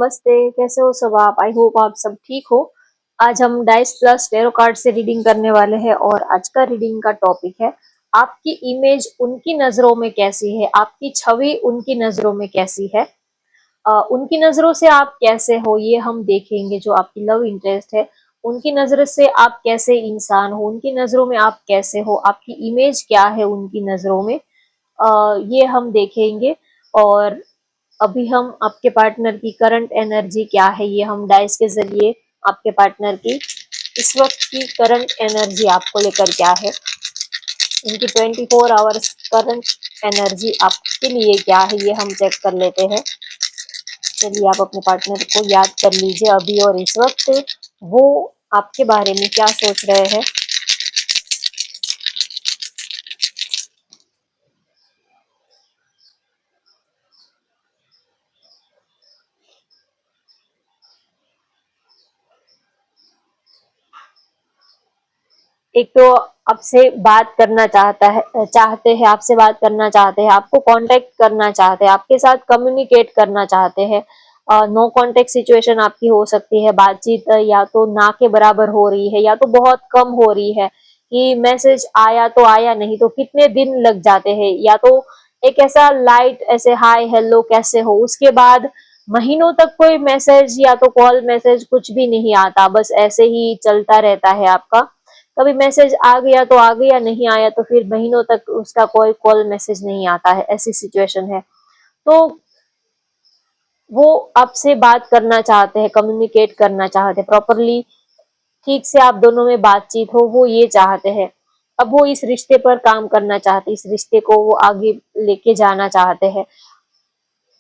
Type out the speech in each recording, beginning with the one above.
नमस्ते, कैसे हो सब आप? आई होप आप सब ठीक हो। आज हम डाइस प्लस टैरो कार्ड से रीडिंग करने वाले हैं और आज का रीडिंग का टॉपिक है आपकी इमेज उनकी नजरों में कैसी है, आपकी छवि उनकी नजरों में कैसी है। उनकी नजरों से आप कैसे हो ये हम देखेंगे। जो आपकी लव इंटरेस्ट है उनकी नजर से आप कैसे इंसान हो, उनकी नजरों में आप कैसे हो, आपकी इमेज क्या है उनकी नजरों में, ये हम देखेंगे। और अभी हम आपके पार्टनर की करंट एनर्जी क्या है ये हम डाइस के जरिए आपके पार्टनर की इस वक्त की करंट एनर्जी आपको लेकर क्या है, उनकी 24 आवर्स करंट एनर्जी आपके लिए क्या है ये हम चेक कर लेते हैं। चलिए आप अपने पार्टनर को याद कर लीजिए अभी और इस वक्त वो आपके बारे में क्या सोच रहे हैं। एक तो आपसे बात करना चाहते हैं, आपसे बात करना चाहते हैं, आपको कांटेक्ट करना चाहते हैं, आपके साथ कम्युनिकेट करना चाहते हैं। नो कांटेक्ट सिचुएशन आपकी हो सकती है, बातचीत या तो ना के बराबर हो रही है या तो बहुत कम हो रही है, कि मैसेज आया तो आया, नहीं तो कितने दिन लग जाते हैं, या तो एक ऐसा लाइट ऐसे हाय हेलो कैसे हो, उसके बाद महीनों तक कोई मैसेज या तो कॉल मैसेज कुछ भी नहीं आता, बस ऐसे ही चलता रहता है आपका। कभी मैसेज आ गया तो आ गया, नहीं आया तो फिर महीनों तक उसका कोई कॉल मैसेज नहीं आता है, ऐसी सिचुएशन है। तो वो आपसे बात करना चाहते हैं, कम्युनिकेट करना चाहते हैं प्रॉपरली, ठीक से आप दोनों में बातचीत हो, वो ये चाहते हैं। अब वो इस रिश्ते पर काम करना चाहते हैं, इस रिश्ते को वो आगे लेके जाना चाहते हैं,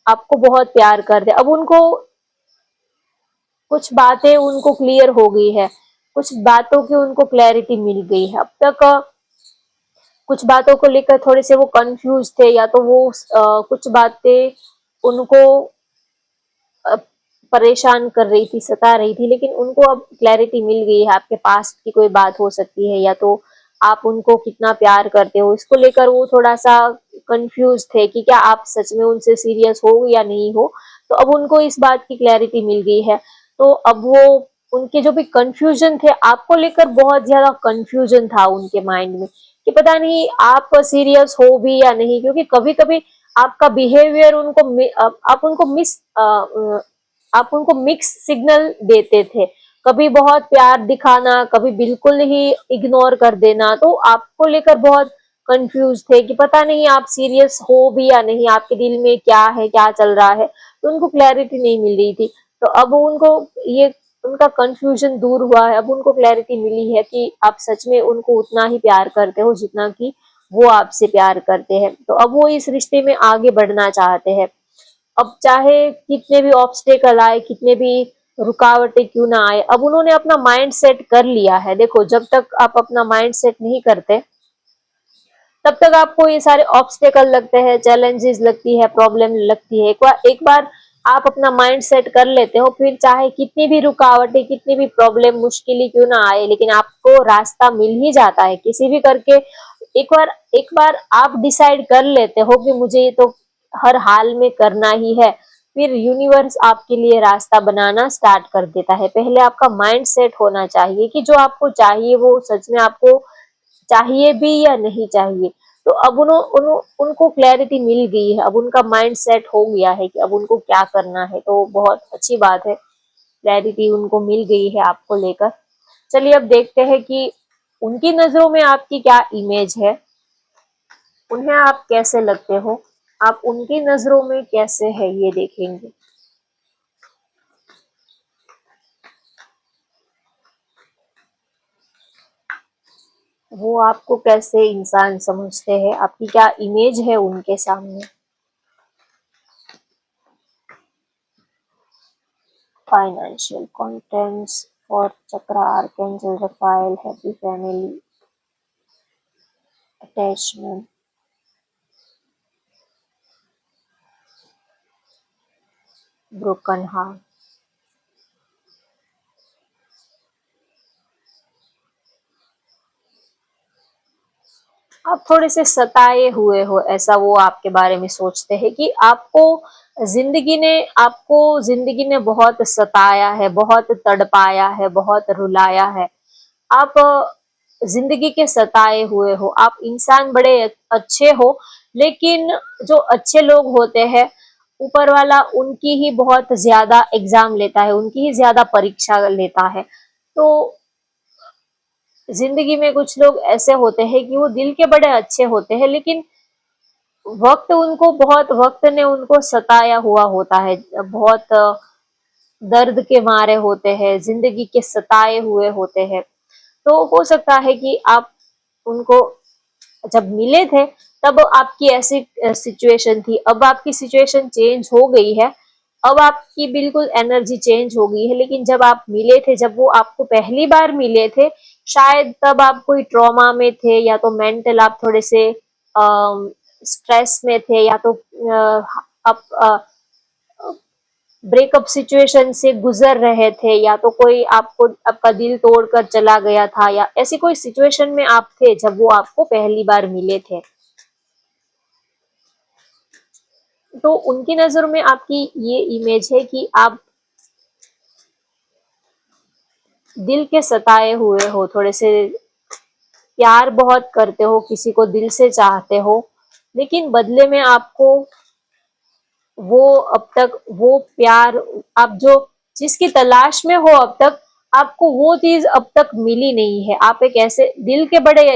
आपको बहुत प्यार करते हैं। अब उनको कुछ बातें उनको क्लियर हो गई है, कुछ बातों की उनको क्लैरिटी मिल गई है। अब तक कुछ बातों को लेकर थोड़े से वो कंफ्यूज थे, या तो वो कुछ बातें उनको अ, परेशान कर रही थी, सता रही थी, लेकिन उनको अब क्लैरिटी मिल गई है। आपके पास्ट की कोई बात हो सकती है, या तो आप उनको कितना प्यार करते हो इसको लेकर वो थोड़ा सा कंफ्यूज थे कि क्या आप सच में उनसे सीरियस हो या नहीं हो। तो अब उनको इस बात की क्लैरिटी मिल गई है। तो अब वो उनके जो भी कंफ्यूजन थे आपको लेकर, बहुत ज्यादा कंफ्यूजन था उनके माइंड में कि पता नहीं आप सीरियस हो भी या नहीं, क्योंकि कभी कभी आपका बिहेवियर उनको आप उनको आप उनको मिक्स सिग्नल देते थे। कभी बहुत प्यार दिखाना, कभी बिल्कुल ही इग्नोर कर देना, तो आपको लेकर बहुत कंफ्यूज थे कि पता नहीं आप सीरियस हो भी या नहीं, आपके दिल में क्या है, क्या चल रहा है। तो उनको क्लैरिटी नहीं मिल रही थी। तो अब उनको ये उनका कंफ्यूजन दूर हुआ है, अब उनको क्लैरिटी मिली है कि आप सच में उनको उतना ही प्यार करते हो जितना कि वो आपसे प्यार करते हैं। तो अब वो इस रिश्ते में आगे बढ़ना चाहते हैं। अब चाहे कितने भी ऑब्स्टेकल आए, कितने भी रुकावटें क्यों ना आए, अब उन्होंने अपना माइंड सेट कर लिया है। देखो, जब तक आप अपना माइंड सेट नहीं करते तब तक आपको ये सारे ऑब्स्टेकल लगते हैं, चैलेंजेस लगती है, प्रॉब्लम लगती है। एक बार आप अपना माइंड सेट कर लेते हो, फिर चाहे कितनी भी रुकावटें, कितनी भी प्रॉब्लम मुश्किलें क्यों ना आए, लेकिन आपको रास्ता मिल ही जाता है किसी भी करके। एक बार आप डिसाइड कर लेते हो कि मुझे ये तो हर हाल में करना ही है, फिर यूनिवर्स आपके लिए रास्ता बनाना स्टार्ट कर देता है। पहले आपका माइंड सेट होना चाहिए कि जो आपको चाहिए वो सच में आपको चाहिए भी या नहीं चाहिए। तो अब उनको क्लैरिटी मिल गई है, अब उनका माइंड सेट हो गया है कि अब उनको क्या करना है। तो बहुत अच्छी बात है, क्लैरिटी उनको मिल गई है आपको लेकर। चलिए अब देखते हैं कि उनकी नजरों में आपकी क्या इमेज है, उन्हें आप कैसे लगते हो, आप उनकी नजरों में कैसे है ये देखेंगे। वो आपको कैसे इंसान समझते हैं, आपकी क्या इमेज है उनके सामने। Financial contents for Chakra, Archangel Raphael, Happy Family, Attachment, Broken Heart. आप थोड़े से सताए हुए हो, ऐसा वो आपके बारे में सोचते हैं कि जिंदगी ने बहुत सताया है, बहुत तड़पाया है, बहुत रुलाया है। आप जिंदगी के सताए हुए हो। आप इंसान बड़े अच्छे हो, लेकिन जो अच्छे लोग होते हैं, ऊपर वाला उनकी ही बहुत ज्यादा एग्जाम लेता है, उनकी ही ज्यादा परीक्षा लेता है। तो जिंदगी में कुछ लोग ऐसे होते हैं कि वो दिल के बड़े अच्छे होते हैं, लेकिन वक्त ने उनको सताया हुआ होता है, बहुत दर्द के मारे होते हैं, जिंदगी के सताए हुए होते हैं। तो हो सकता है कि आप उनको जब मिले थे तब आपकी ऐसी सिचुएशन थी, अब आपकी सिचुएशन चेंज हो गई है, अब आपकी बिल्कुल एनर्जी चेंज हो गई है। लेकिन जब आप मिले थे, जब वो आपको पहली बार मिले थे, शायद तब आप कोई ट्रॉमा में थे, या तो मेंटल आप थोड़े से स्ट्रेस में थे, या तो आप ब्रेकअप सिचुएशन से गुजर रहे थे, या तो कोई आपका दिल तोड़कर चला गया था, या ऐसी कोई सिचुएशन में आप थे जब वो आपको पहली बार मिले थे। तो उनकी नजरों में आपकी ये इमेज है कि आप दिल के सताए हुए हो, थोड़े से प्यार बहुत करते हो, किसी को दिल से चाहते हो, लेकिन बदले में आपको वो अब तक वो प्यार, आप जो जिसकी तलाश में हो, अब तक आपको वो चीज अब तक मिली नहीं है। आप एक ऐसे दिल के बड़े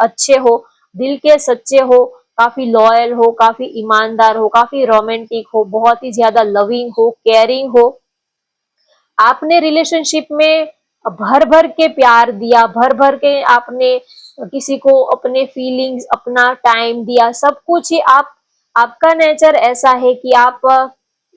अच्छे हो, दिल के सच्चे हो, काफी लॉयल हो, काफी ईमानदार हो, काफी रोमांटिक हो, बहुत ही ज्यादा लविंग हो, केयरिंग हो। आपने रिलेशनशिप में भर भर के प्यार दिया, भर भर के आपने किसी को अपने फीलिंग्स, अपना टाइम दिया, सब कुछ ही आपका नेचर ऐसा है कि आप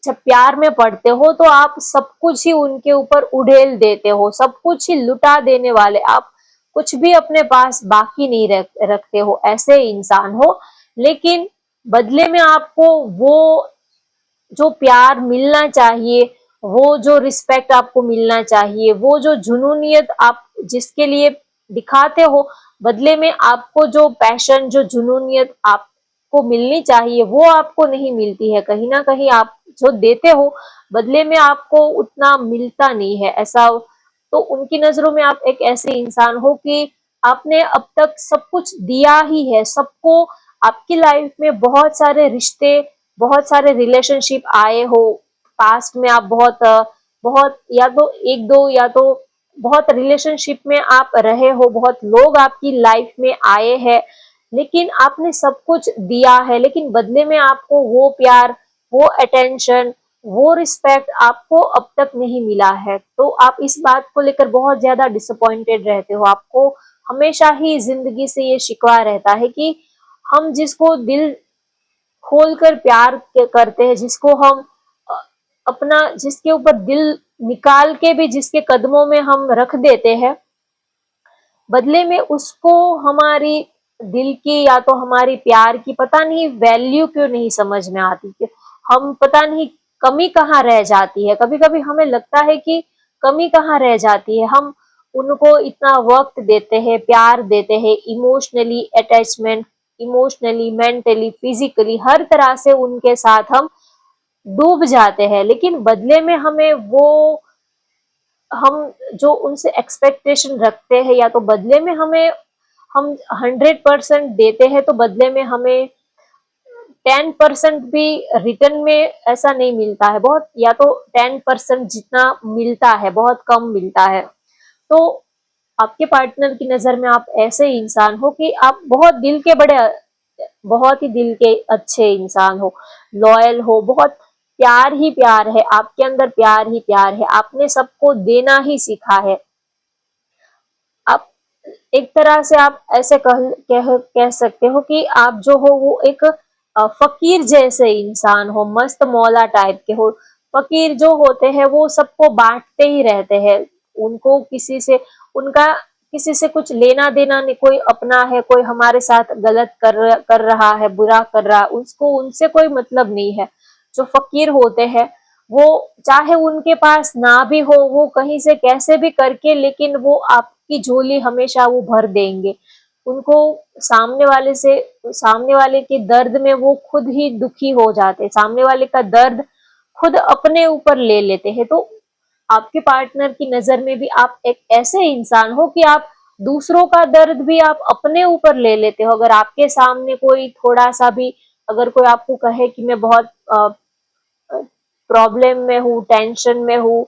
जब प्यार में पड़ते हो तो आप सब कुछ ही उनके ऊपर उड़ेल देते हो, सब कुछ ही लुटा देने वाले, आप कुछ भी अपने पास बाकी नहीं रखते हो, ऐसे इंसान हो। लेकिन बदले में आपको वो जो प्यार मिलना चाहिए, वो जो रिस्पेक्ट आपको मिलना चाहिए, वो जो जुनूनियत आप जिसके लिए दिखाते हो, बदले में आपको जो पैशन, जो जुनूनियत आपको मिलनी चाहिए, वो आपको नहीं मिलती है। कहीं ना कहीं आप जो देते हो, बदले में आपको उतना मिलता नहीं है, ऐसा। तो उनकी नजरों में आप एक ऐसे इंसान हो कि आपने अब तक सब कुछ दिया ही है सबको। आपकी लाइफ में बहुत सारे रिश्ते, बहुत सारे रिलेशनशिप आए हो, पास्ट में आप बहुत या तो एक दो, या तो बहुत रिलेशनशिप में आप रहे हो, बहुत लोग आपकी लाइफ में आए हैं, लेकिन आपने सब कुछ दिया है, लेकिन बदले में आपको वो प्यार, वो अटेंशन, वो रिस्पेक्ट आपको अब तक नहीं मिला है। तो आप इस बात को लेकर बहुत ज्यादा डिसअपॉइंटेड रहते हो। आपको हमेशा ही जिंदगी से ये शिकवा रहता है कि हम जिसको दिल खोलकर प्यार करते हैं, जिसको हम अपना, जिसके ऊपर दिल निकाल के भी जिसके कदमों में हम रख देते हैं, बदले में उसको हमारी दिल की या तो हमारी प्यार की पता नहीं वैल्यू क्यों नहीं समझ में आती, कि हम पता नहीं कमी कहाँ रह जाती है। कभी कभी हमें लगता है कि कमी कहाँ रह जाती है। हम उनको इतना वक्त देते हैं, प्यार देते हैं, emotionally attachment, emotionally, mentally, physically, हर तरह से उनके साथ हम डूब जाते हैं, लेकिन बदले में हमें वो, हम जो उनसे एक्सपेक्टेशन रखते हैं, या तो बदले में हम 100% देते हैं, तो बदले में हमें 10% भी रिटर्न में ऐसा नहीं मिलता है, बहुत, या तो 10% जितना मिलता है बहुत कम मिलता है। तो आपके पार्टनर की नजर में आप ऐसे इंसान हो कि आप बहुत ही दिल के अच्छे इंसान हो, लॉयल हो, बहुत प्यार ही प्यार है आपके अंदर, प्यार ही प्यार है, आपने सबको देना ही सीखा है। आप एक तरह से आप ऐसे कह सकते हो कि आप जो हो वो एक फकीर जैसे इंसान हो, मस्त मौला टाइप के हो। फकीर जो होते हैं वो सबको बांटते ही रहते हैं, उनको उनका किसी से कुछ लेना देना नहीं, कोई अपना है, कोई हमारे साथ गलत कर रहा है, बुरा कर रहा है, उसको उनसे कोई मतलब नहीं है। जो फकीर होते हैं वो, चाहे उनके पास ना भी हो, वो कहीं से कैसे भी करके, लेकिन वो आपकी झोली हमेशा वो भर देंगे। उनको सामने वाले के दर्द में वो खुद ही दुखी हो जाते, सामने वाले का दर्द खुद अपने ऊपर ले लेते हैं। तो आपके पार्टनर की नजर में भी आप एक ऐसे इंसान हो कि आप दूसरों का दर्द भी आप अपने ऊपर ले लेते हो। अगर आपके सामने कोई थोड़ा सा भी, अगर कोई आपको कहे कि मैं बहुत प्रॉब्लम में हूँ, टेंशन में हूँ,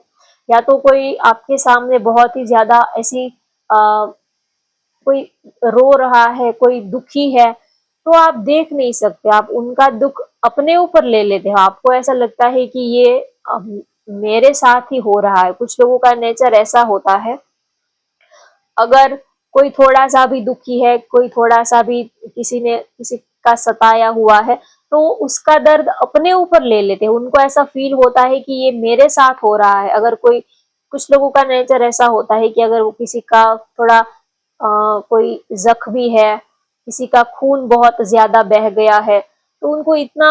या तो कोई आपके सामने बहुत ही ज्यादा ऐसी कोई रो रहा है, कोई दुखी है, तो आप देख नहीं सकते, आप उनका दुख अपने ऊपर ले लेते हो। आपको ऐसा लगता है कि ये मेरे साथ ही हो रहा है। कुछ लोगों का नेचर ऐसा होता है, अगर कोई थोड़ा सा भी दुखी है, कोई थोड़ा सा भी किसी का सताया हुआ है, तो उसका दर्द अपने ऊपर ले लेते हैं। उनको ऐसा फील होता है कि ये मेरे साथ हो रहा है। अगर कोई, कुछ लोगों का नेचर ऐसा होता है कि अगर वो किसी का थोड़ा कोई जख्मी है, किसी का खून बहुत ज्यादा बह गया है, तो उनको इतना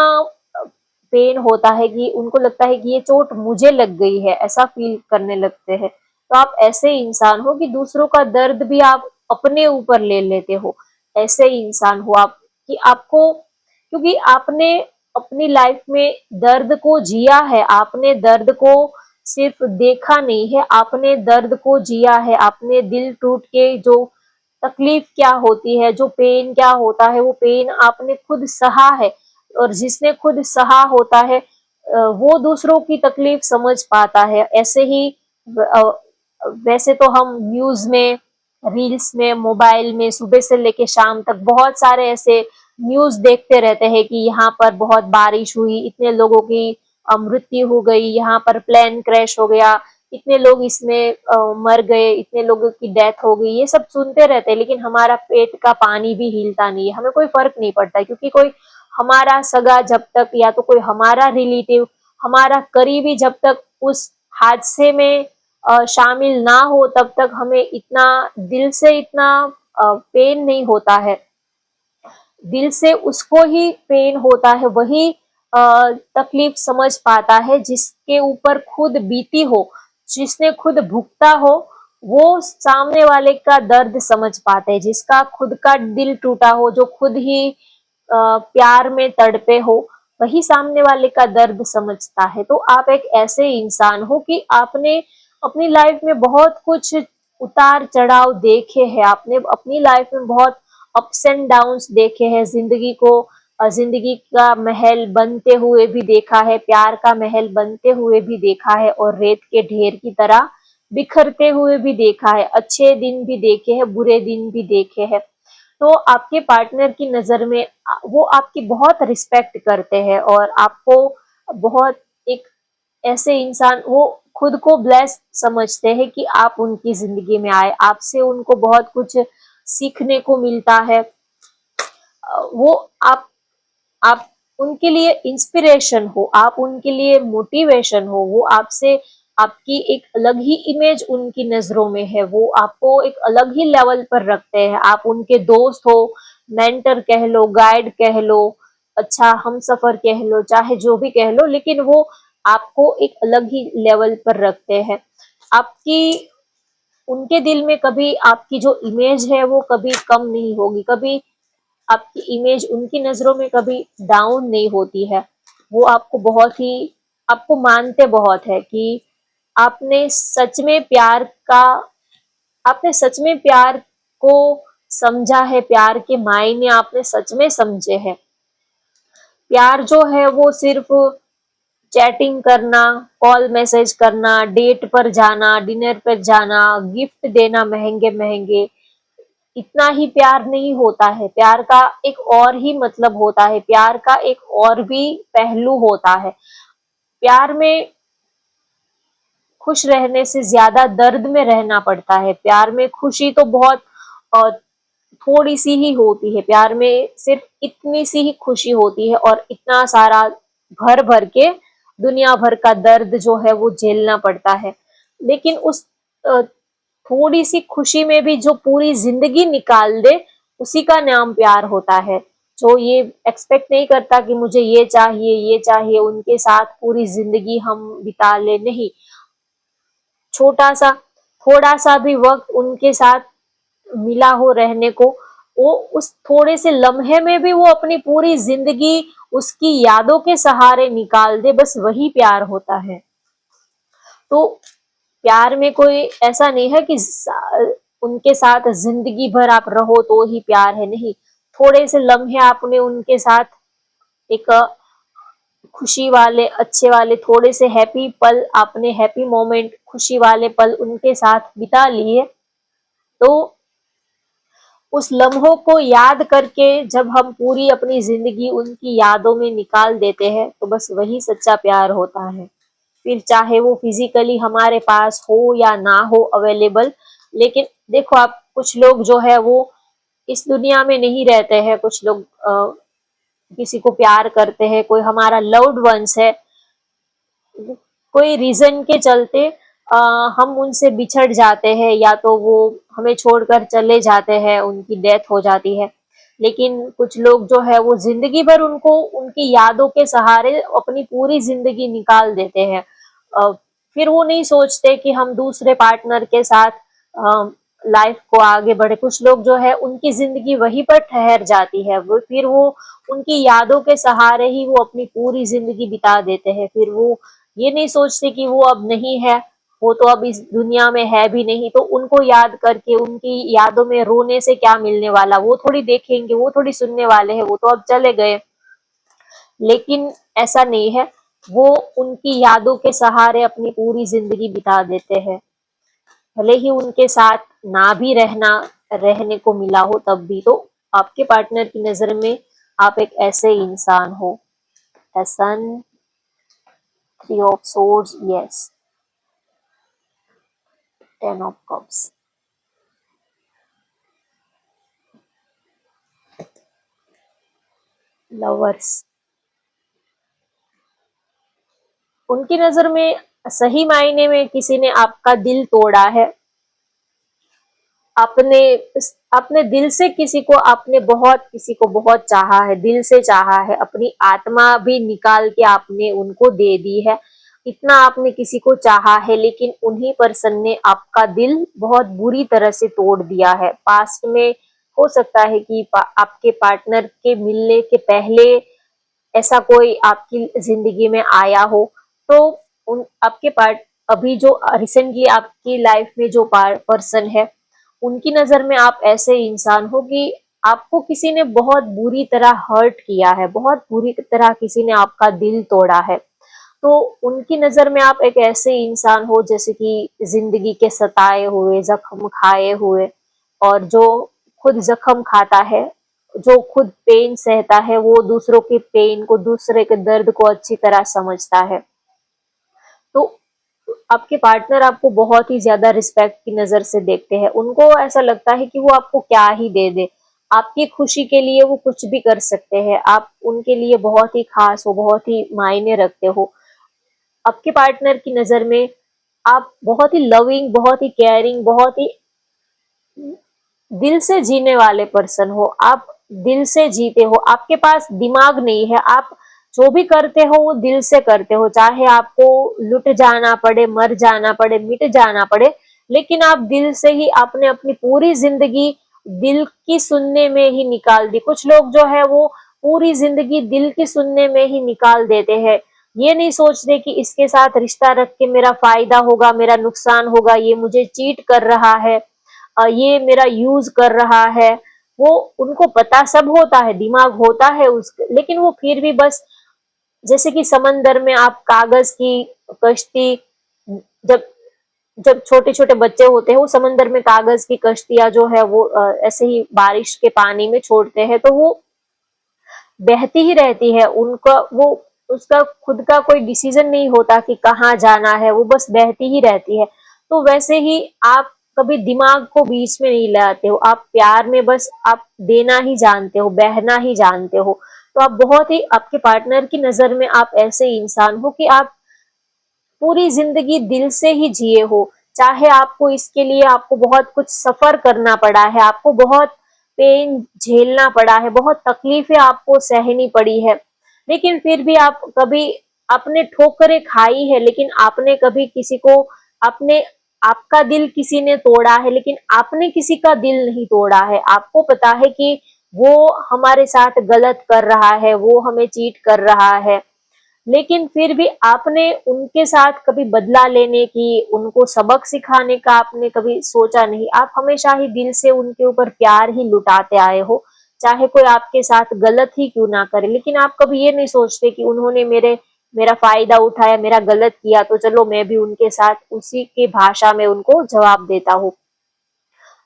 पेन होता है कि उनको लगता है कि ये चोट मुझे लग गई है, ऐसा फील करने लगते हैं। तो आप ऐसे इंसान हो कि दूसरों का दर्द भी आप अपने ऊपर ले लेते हो। ऐसे इंसान हो आप कि आपको, क्योंकि आपने अपनी लाइफ में दर्द को जिया है, आपने दर्द को सिर्फ देखा नहीं है, आपने दर्द को जिया है। आपने दिल टूट के जो तकलीफ क्या होती है, जो पेन क्या होता है, वो पेन आपने खुद सहा है। और जिसने खुद सहा होता है वो दूसरों की तकलीफ समझ पाता है। ऐसे ही वैसे तो हम न्यूज में, रील्स में, मोबाइल में सुबह से लेके शाम तक बहुत सारे ऐसे न्यूज देखते रहते हैं कि यहाँ पर बहुत बारिश हुई, इतने लोगों की मृत्यु हो गई, यहाँ पर प्लेन क्रैश हो गया, इतने लोग इसमें मर गए, इतने लोगों की डेथ हो गई, ये सब सुनते रहते हैं। लेकिन हमारा पेट का पानी भी हिलता नहीं है, हमें कोई फर्क नहीं पड़ता, क्योंकि कोई हमारा सगा जब तक, या तो कोई हमारा रिलेटिव, हमारा करीबी जब तक उस हादसे में शामिल ना हो, तब तक हमें इतना दिल से इतना पेन नहीं होता है। दिल से उसको ही पेन होता है, वही तकलीफ समझ पाता है जिसके ऊपर खुद बीती हो, जिसने खुद भुगता हो। वो सामने वाले का दर्द समझ पाते हैं। जिसका खुद का दिल टूटा हो, जो खुद ही प्यार में तड़पे हो, वही सामने वाले का दर्द समझता है। तो आप एक ऐसे इंसान हो कि आपने अपनी लाइफ में बहुत कुछ उतार चढ़ाव देखे हैं, आपने अपनी लाइफ में बहुत अप्स एंड डाउन्स देखे हैं, जिंदगी को, जिंदगी का महल बनते हुए भी देखा है, प्यार का महल बनते हुए भी देखा है, और रेत के ढेर की तरह बिखरते हुए भी देखा है। अच्छे दिन भी देखे हैं, बुरे दिन भी देखे हैं। तो आपके पार्टनर की नजर में वो आपकी बहुत रिस्पेक्ट करते हैं, और आपको बहुत एक ऐसे इंसान, वो खुद को ब्लेस्ड समझते हैं कि आप उनकी जिंदगी में आए, आपसे उनको बहुत कुछ सीखने को मिलता है। वो आप उनके लिए इंस्पिरेशन हो, आप उनके लिए मोटिवेशन हो। वो आपसे, आपकी एक अलग ही इमेज उनकी नजरों में है, वो आपको एक अलग ही लेवल पर रखते हैं। आप उनके दोस्त हो, मेंटर कह लो, गाइड कह लो, अच्छा हम सफर कह लो, चाहे जो भी कह लो, लेकिन वो आपको एक अलग ही लेवल पर रखते हैं। आपकी, उनके दिल में कभी आपकी जो इमेज है वो कभी कम नहीं होगी, कभी आपकी इमेज उनकी नजरों में कभी डाउन नहीं होती है। वो आपको बहुत ही, आपको मानते बहुत है कि आपने सच में प्यार का, आपने सच में प्यार को समझा है, प्यार के मायने आपने सच में समझे हैं। प्यार जो है वो सिर्फ चैटिंग करना, कॉल मैसेज करना, डेट पर जाना, डिनर पर जाना, गिफ्ट देना महंगे महंगे, इतना ही प्यार नहीं होता है। प्यार का एक और ही मतलब होता है, प्यार का एक और भी पहलू होता है। प्यार में खुश रहने से ज्यादा दर्द में रहना पड़ता है। प्यार में खुशी तो बहुत थोड़ी सी ही होती है, प्यार में सिर्फ इतनी सी ही खुशी होती है, और इतना सारा भर भर के दुनिया भर का दर्द जो है वो झेलना पड़ता है। लेकिन उस थोड़ी सी खुशी में भी जो पूरी जिंदगी निकाल दे, उसी का नाम प्यार होता है। जो ये एक्सपेक्ट नहीं करता कि मुझे ये चाहिए, ये चाहिए, उनके साथ पूरी जिंदगी हम बिता ले, नहीं, छोटा सा, थोड़ा सा भी वक्त उनके साथ मिला हो रहने को, वो उस थोड़े से लम्हे में भी वो अपनी पूरी जिंदगी उसकी यादों के सहारे निकाल दे, बस वही प्यार होता है। तो प्यार में कोई ऐसा नहीं है कि उनके साथ जिंदगी भर आप रहो तो ही प्यार है, नहीं। थोड़े से लम्हे आपने उनके साथ एक खुशी वाले, अच्छे वाले, थोड़े से हैप्पी पल, आपने हैप्पी मोमेंट, खुशी वाले पल उनके साथ बिता लिए, तो उस लम्हों को याद करके जब हम पूरी अपनी जिंदगी उनकी यादों में निकाल देते हैं, तो बस वही सच्चा प्यार होता है। फिर चाहे वो फिजिकली हमारे पास हो या ना हो अवेलेबल, लेकिन देखो आप, कुछ लोग जो है वो इस दुनिया में नहीं रहते हैं, कुछ लोग किसी को प्यार करते हैं, कोई हमारा लव्ड वंस है, कोई रीजन के चलते हम उनसे बिछड़ जाते हैं, या तो वो हमें छोड़कर चले जाते हैं, उनकी डेथ हो जाती है। लेकिन कुछ लोग जो है वो जिंदगी भर उनको उनकी यादों के सहारे अपनी पूरी जिंदगी निकाल देते हैं। फिर वो नहीं सोचते कि हम दूसरे पार्टनर के साथ लाइफ को आगे बढ़े। कुछ लोग जो है उनकी जिंदगी वहीं पर ठहर जाती है, वो फिर वो उनकी यादों के सहारे ही वो अपनी पूरी जिंदगी बिता देते हैं। फिर वो ये नहीं सोचते कि वो अब नहीं है, वो तो अब इस दुनिया में है भी नहीं, तो उनको याद करके उनकी यादों में रोने से क्या मिलने वाला, वो थोड़ी देखेंगे, वो थोड़ी सुनने वाले हैं, वो तो अब चले गए। लेकिन ऐसा नहीं है, वो उनकी यादों के सहारे अपनी पूरी जिंदगी बिता देते हैं। भले ही उनके साथ ना भी रहने को मिला हो, तब भी तो आपके पार्टनर की नजर में आप एक ऐसे इंसान हो। सन, 3 of Swords, yes, 10 of Cups, lovers. उनकी नजर में सही मायने में किसी ने आपका दिल तोड़ा है। आपने अपने दिल से किसी को बहुत चाहा है, दिल से चाहा है, अपनी आत्मा भी निकाल के आपने उनको दे दी है। इतना आपने किसी को चाहा है, लेकिन उन्हीं पर्सन ने आपका दिल बहुत बुरी तरह से तोड़ दिया है। पास्ट में हो सकता है कि आपके पार्टनर के मिलने के पहले ऐसा कोई आपकी जिंदगी में आया हो, तो उन आपके पार्ट अभी जो रिसेंटली आपकी लाइफ में जो पर्सन है, उनकी नजर में आप ऐसे इंसान हो कि आपको किसी ने बहुत बुरी तरह हर्ट किया है, बहुत बुरी तरह किसी ने आपका दिल तोड़ा है। तो उनकी नजर में आप एक ऐसे इंसान हो जैसे कि जिंदगी के सताए हुए, जख्म खाए हुए, और जो खुद जख्म खाता है, जो खुद पेन सहता है, वो दूसरों के पेन को, दूसरे के दर्द को अच्छी तरह समझता है। तो आपके पार्टनर आपको बहुत ही ज्यादा रिस्पेक्ट की नजर से देखते हैं। उनको ऐसा लगता है कि वो आपको क्या ही दे दे, आपकी खुशी के लिए वो कुछ भी कर सकते हैं। आप उनके लिए बहुत ही खास हो, बहुत ही मायने रखते हो। आपके पार्टनर की नजर में आप बहुत ही लविंग, बहुत ही केयरिंग, बहुत ही दिल से जीने वाले पर्सन हो। आप दिल से जीते हो, आपके पास दिमाग नहीं है। आप जो भी करते हो वो दिल से करते हो, चाहे आपको लुट जाना पड़े, मर जाना पड़े, मिट जाना पड़े, लेकिन आप दिल से ही, आपने अपनी पूरी जिंदगी दिल की सुनने में ही निकाल दी। कुछ लोग जो है वो पूरी जिंदगी दिल की सुनने में ही निकाल देते हैं। ये नहीं सोचते कि इसके साथ रिश्ता रख के मेरा फायदा होगा, मेरा नुकसान होगा, ये मुझे चीट कर रहा है, ये मेरा यूज कर रहा है। वो उनको पता सब होता है, दिमाग होता है उस, लेकिन वो फिर भी बस, जैसे कि समंदर में आप कागज की कश्ती, जब जब छोटे छोटे बच्चे होते हैं वो समंदर में कागज की कश्तियां जो है वो ऐसे ही बारिश के पानी में छोड़ते हैं, तो वो बहती ही रहती है। उनका वो, उसका खुद का कोई डिसीजन नहीं होता कि कहाँ जाना है, वो बस बहती ही रहती है। तो वैसे ही आप कभी दिमाग को बीच में नहीं लाते हो, आप प्यार में बस आप देना ही जानते हो, बहना ही जानते हो। तो आप बहुत ही, आपके पार्टनर की नजर में आप ऐसे इंसान हो कि आप पूरी जिंदगी दिल से ही जिए हो। चाहे आपको इसके लिए आपको बहुत कुछ सफर करना पड़ा है, आपको बहुत पेन झेलना पड़ा है, बहुत तकलीफें आपको सहनी पड़ी है, लेकिन फिर भी आप कभी, आपने ठोकरें खाई है, लेकिन आपने कभी किसी को अपने आपका दिल किसी ने तोड़ा है, लेकिन आपने किसी का दिल नहीं तोड़ा है। आपको पता है कि वो हमारे साथ गलत कर रहा है, वो हमें चीट कर रहा है, लेकिन फिर भी आपने उनके साथ कभी बदला लेने की, उनको सबक सिखाने का आपने कभी सोचा नहीं। आप हमेशा ही दिल से उनके ऊपर प्यार ही लुटाते आए हो, चाहे कोई आपके साथ गलत ही क्यों ना करे। लेकिन आप कभी ये नहीं सोचते कि उन्होंने मेरा फायदा उठाया, मेरा गलत किया, तो चलो मैं भी उनके साथ उसी की भाषा में उनको जवाब देता हूँ।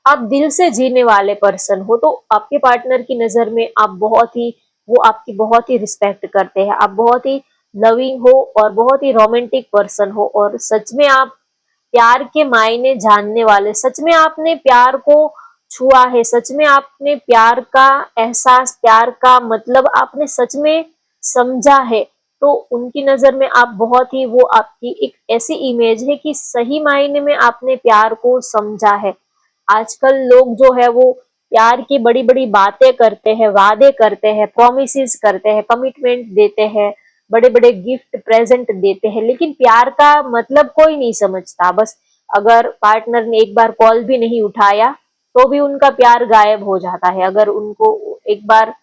आप दिल से जीने वाले पर्सन हो, तो आपके पार्टनर की नजर में आप बहुत ही, वो आपकी बहुत ही रिस्पेक्ट करते हैं, आप बहुत ही लविंग हो और बहुत ही रोमांटिक पर्सन हो, और सच में आप प्यार के मायने जानने वाले, सच में आपने प्यार को छुआ है, सच में आपने प्यार का एहसास, प्यार का मतलब आपने सच में समझा है। तो उनकी नजर में आप बहुत ही, वो आपकी एक ऐसी इमेज है कि सही मायने में आपने प्यार को समझा है। आजकल लोग जो है वो प्यार की बड़ी बड़ी बातें करते हैं, वादे करते हैं, प्रोमिसेस करते हैं, कमिटमेंट देते हैं, बड़े बड़े गिफ्ट प्रेजेंट देते हैं, लेकिन प्यार का मतलब कोई नहीं समझता। बस अगर पार्टनर ने एक बार कॉल भी नहीं उठाया तो भी उनका प्यार गायब हो जाता है। अगर उनको एक बार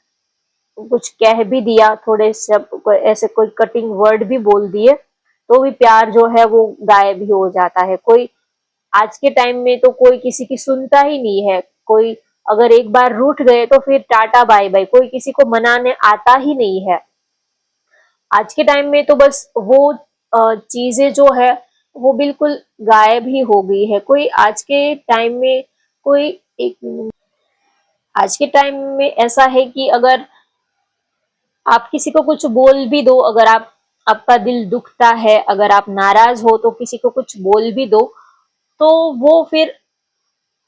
कुछ कह भी दिया, थोड़े से ऐसे कोई कटिंग वर्ड भी बोल दिए, तो भी प्यार जो है वो गायब ही हो जाता है। कोई आज के टाइम में तो कोई किसी की सुनता ही नहीं है। कोई अगर एक बार रूठ गए तो फिर टाटा बाय बाय, कोई किसी को मनाने आता ही नहीं है। आज के टाइम में तो बस वो चीजें जो है वो बिल्कुल गायब ही हो गई है। कोई आज के टाइम में कोई एक आज के टाइम में ऐसा है कि अगर आप किसी को कुछ बोल भी दो, अगर आपका दिल दुखता है, अगर आप नाराज हो तो किसी को कुछ बोल भी दो, तो वो फिर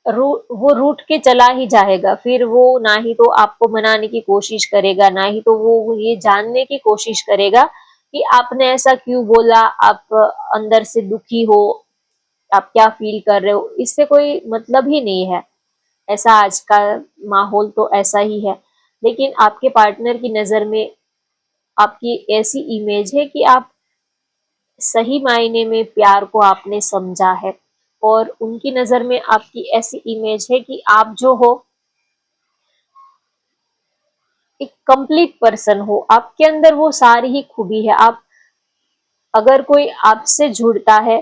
वो रूठ के चला ही जाएगा। फिर वो ना ही तो आपको मनाने की कोशिश करेगा, ना ही तो वो ये जानने की कोशिश करेगा कि आपने ऐसा क्यों बोला, आप अंदर से दुखी हो, आप क्या फील कर रहे हो, इससे कोई मतलब ही नहीं है। ऐसा आज का माहौल तो ऐसा ही है। लेकिन आपके पार्टनर की नजर में आपकी ऐसी इमेज है कि आप सही मायने में प्यार को आपने समझा है, और उनकी नजर में आपकी ऐसी इमेज है कि आप जो हो एक कंप्लीट पर्सन हो, आपके अंदर वो सारी ही खूबी है। आप अगर कोई आपसे जुड़ता है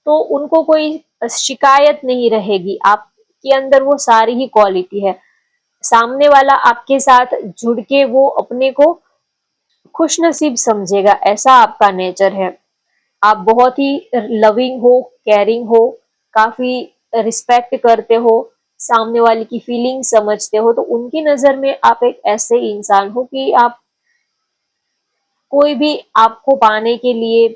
तो उनको कोई शिकायत नहीं रहेगी, आपके अंदर वो सारी ही क्वालिटी है। सामने वाला आपके साथ जुड़ के वो अपने को खुश नसीब समझेगा, ऐसा आपका नेचर है। आप बहुत ही लविंग हो, केयरिंग हो, काफी रिस्पेक्ट करते हो, सामने वाले की फीलिंग समझते हो। तो उनकी नजर में आप एक ऐसे इंसान हो कि आप कोई भी आपको पाने के लिए,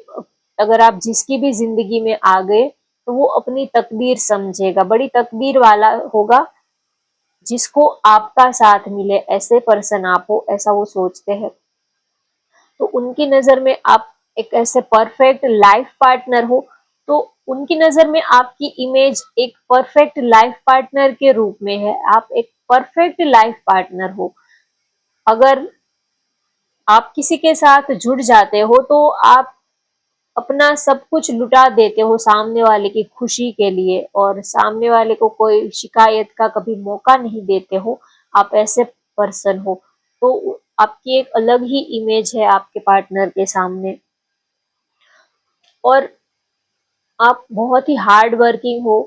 अगर आप जिसकी भी जिंदगी में आ गए तो वो अपनी तकदीर समझेगा, बड़ी तकदीर वाला होगा जिसको आपका साथ मिले, ऐसे पर्सन आप हो, ऐसा वो सोचते हैं। तो उनकी नजर में आप एक ऐसे परफेक्ट लाइफ पार्टनर हो। तो उनकी नजर में आपकी इमेज एक परफेक्ट लाइफ पार्टनर के रूप में है, आप एक परफेक्ट लाइफ पार्टनर हो। अगर आप किसी के साथ जुड़ जाते हो तो आप अपना सब कुछ लुटा देते हो सामने वाले की खुशी के लिए, और सामने वाले को कोई शिकायत का कभी मौका नहीं देते हो। आप ऐसे पर्सन हो, तो आपकी एक अलग ही इमेज है आपके पार्टनर के सामने। और आप बहुत ही हार्ड वर्किंग हो,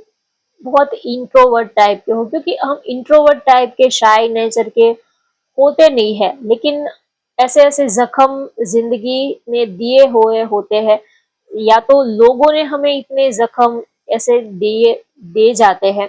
बहुत इंट्रोवर्ट टाइप के हो, क्योंकि हम इंट्रोवर्ट टाइप के, शाय नेचर के होते नहीं है, लेकिन ऐसे ऐसे जख्म जिंदगी ने दिए हुए होते हैं, या तो लोगों ने हमें इतने जख्म ऐसे दिए दे जाते हैं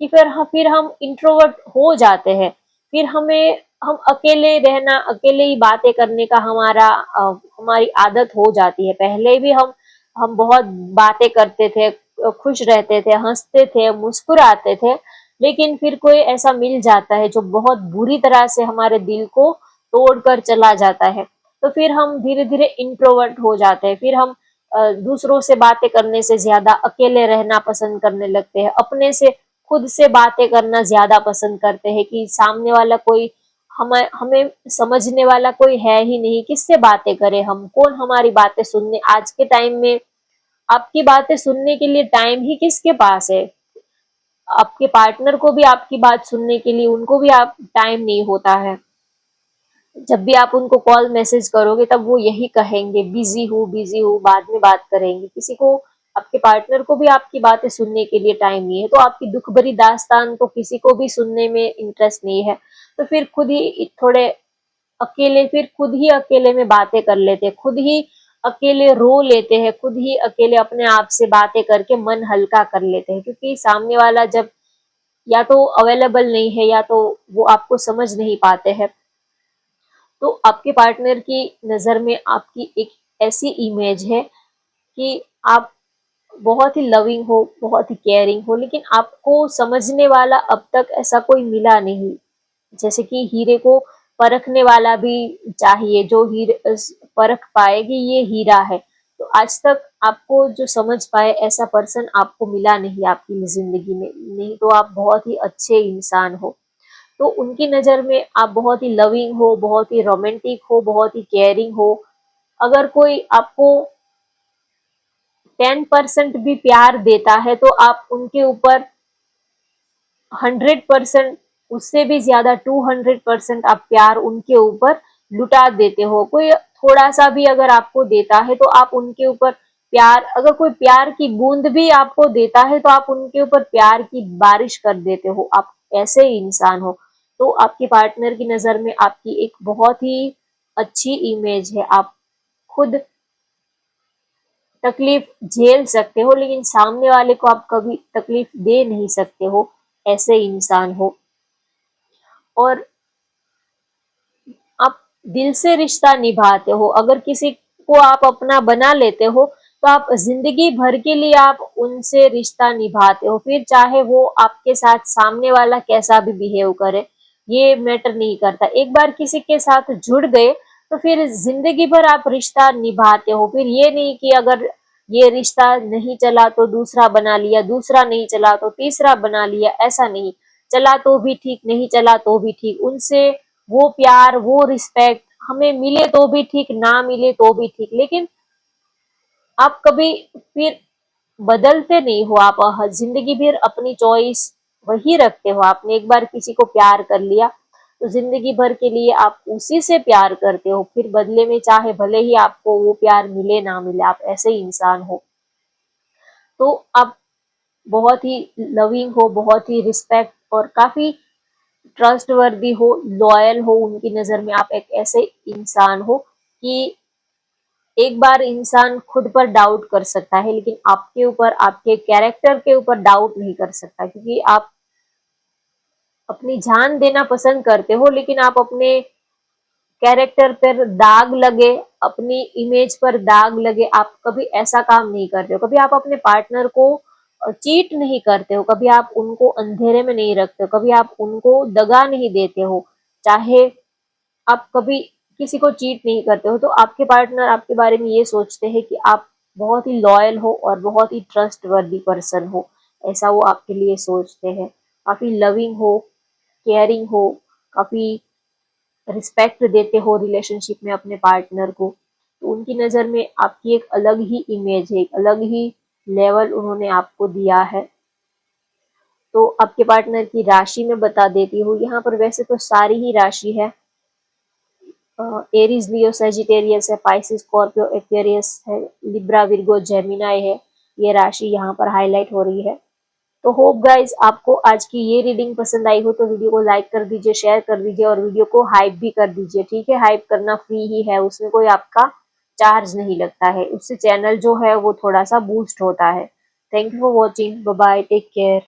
कि फिर हम इंट्रोवर्ट हो जाते हैं। फिर हम अकेले रहना, अकेले ही बातें करने का हमारी आदत हो जाती है। पहले भी हम बहुत बातें करते थे, खुश रहते थे, हंसते थे, मुस्कुराते थे, लेकिन फिर कोई ऐसा मिल जाता है जो बहुत बुरी तरह से हमारे दिल को तोड़कर चला जाता है, तो फिर हम धीरे धीरे इंट्रोवर्ट हो जाते हैं। फिर हम दूसरों से बातें करने से ज्यादा अकेले रहना पसंद करने लगते हैं, अपने से खुद से बातें करना ज्यादा पसंद करते हैं कि सामने वाला कोई हमें समझने वाला कोई है ही नहीं, किससे बातें करें हम, कौन हमारी बातें सुनने। आज के टाइम में आपकी बातें सुनने के लिए टाइम ही किसके पास है? आपके पार्टनर को भी आपकी बात सुनने के लिए उनको भी आप टाइम नहीं होता है। जब भी आप उनको कॉल मैसेज करोगे तब वो यही कहेंगे बिजी हूँ, बाद में बात करेंगे। किसी को, आपके पार्टनर को भी आपकी बातें सुनने के लिए टाइम नहीं है, तो आपकी दुख भरी दास्तान तो किसी को भी सुनने में इंटरेस्ट नहीं है। तो फिर खुद ही थोड़े अकेले, फिर खुद ही अकेले में बातें कर लेते हैं, खुद ही अकेले रो लेते हैं, खुद ही अकेले अपने आप से बातें करके मन हल्का कर लेते हैं, क्योंकि सामने वाला जब या तो अवेलेबल नहीं है या तो वो आपको समझ नहीं पाते हैं। तो आपके पार्टनर की नज़र में आपकी एक ऐसी इमेज है कि आप बहुत ही लविंग हो, बहुत ही केयरिंग हो, लेकिन आपको समझने वाला अब तक ऐसा कोई मिला नहीं। जैसे कि हीरे को परखने वाला भी चाहिए, जो हीरे परख पाए कि ये हीरा है। तो आज तक आपको जो समझ पाए ऐसा पर्सन आपको मिला नहीं आपकी जिंदगी में, नहीं तो आप बहुत ही अच्छे इंसान हो। तो उनकी नज़र में आप बहुत ही लविंग हो, बहुत ही रोमांटिक हो, बहुत ही केयरिंग हो। अगर कोई आपको 10% भी प्यार देता है तो आप उनके ऊपर 100%, उससे भी ज्यादा 200% आप प्यार उनके ऊपर लुटा देते हो। कोई थोड़ा सा भी अगर आपको देता है तो आप उनके ऊपर प्यार, अगर कोई प्यार की बूंद भी आपको देता है तो आप उनके ऊपर प्यार की बारिश कर देते हो। आप ऐसे ही इंसान हो। तो आपके पार्टनर की नजर में आपकी एक बहुत ही अच्छी इमेज है। आप खुद तकलीफ झेल सकते हो लेकिन सामने वाले को आप कभी तकलीफ दे नहीं सकते हो, ऐसे इंसान हो। और आप दिल से रिश्ता निभाते हो। अगर किसी को आप अपना बना लेते हो तो आप जिंदगी भर के लिए आप उनसे रिश्ता निभाते हो, फिर चाहे वो आपके साथ सामने वाला कैसा भी बिहेव करे, ये मैटर नहीं करता। एक बार किसी के साथ जुड़ गए तो फिर जिंदगी भर आप रिश्ता निभाते हो। फिर ये नहीं कि अगर ये रिश्ता नहीं चला तो दूसरा बना लिया, दूसरा नहीं चला तो तीसरा बना लिया, ऐसा नहीं। चला तो भी ठीक, नहीं चला तो भी ठीक। उनसे वो प्यार, वो रिस्पेक्ट हमें मिले तो भी ठीक, ना मिले तो भी ठीक, लेकिन आप कभी फिर बदलते नहीं हो। आप जिंदगी भर अपनी चॉइस वही रखते हो। आपने एक बार किसी को प्यार कर लिया तो जिंदगी भर के लिए आप उसी से प्यार करते हो, फिर बदले में चाहे भले ही आपको वो प्यार मिले ना मिले, आप ऐसे ही इंसान हो। तो आप बहुत ही लविंग हो, बहुत ही रिस्पेक्ट और काफी ट्रस्टवर्दी हो, लॉयल हो। उनकी नजर में आप एक ऐसे इंसान हो कि एक बार इंसान खुद पर डाउट कर सकता है लेकिन आपके ऊपर, आपके कैरेक्टर के ऊपर डाउट नहीं कर सकता, क्योंकि आप अपनी जान देना पसंद करते हो लेकिन आप अपने कैरेक्टर पर दाग लगे, अपनी इमेज पर दाग लगे, आप कभी ऐसा काम नहीं करते हो। कभी आप अपने पार्टनर को चीट नहीं करते हो, कभी आप उनको अंधेरे में नहीं रखते हो, कभी आप उनको दगा नहीं देते हो, चाहे आप कभी किसी को चीट नहीं करते हो। तो आपके पार्टनर आपके बारे में ये सोचते हैं कि आप बहुत ही लॉयल हो और बहुत ही ट्रस्टवर्दी पर्सन हो, ऐसा वो आपके लिए सोचते हैं। काफी लविंग हो, केयरिंग हो, काफी रिस्पेक्ट देते हो रिलेशनशिप में अपने पार्टनर को। तो उनकी नज़र में आपकी एक अलग ही इमेज है, एक अलग ही लेवल उन्होंने आपको दिया है। तो आपके पार्टनर की राशि में बता देती हूँ। यहाँ पर वैसे तो सारी ही राशि है, एरीज, लियो, सेजिटेरियस है, पाइसिस, स्कॉर्पियो, एक्वेरियस है, लिब्रा, विर्गो, जेमिनाई है। ये राशि यहाँ पर हाईलाइट हो रही है। तो होप गाइज आपको आज की ये रीडिंग पसंद आई हो तो वीडियो को लाइक कर दीजिए, शेयर कर दीजिए और वीडियो को हाइप भी कर दीजिए। ठीक है, हाइप करना फ्री ही है, उसमें कोई आपका चार्ज नहीं लगता है, उससे चैनल जो है वो थोड़ा सा बूस्ट होता है। Thank you for watching, bye bye, take care.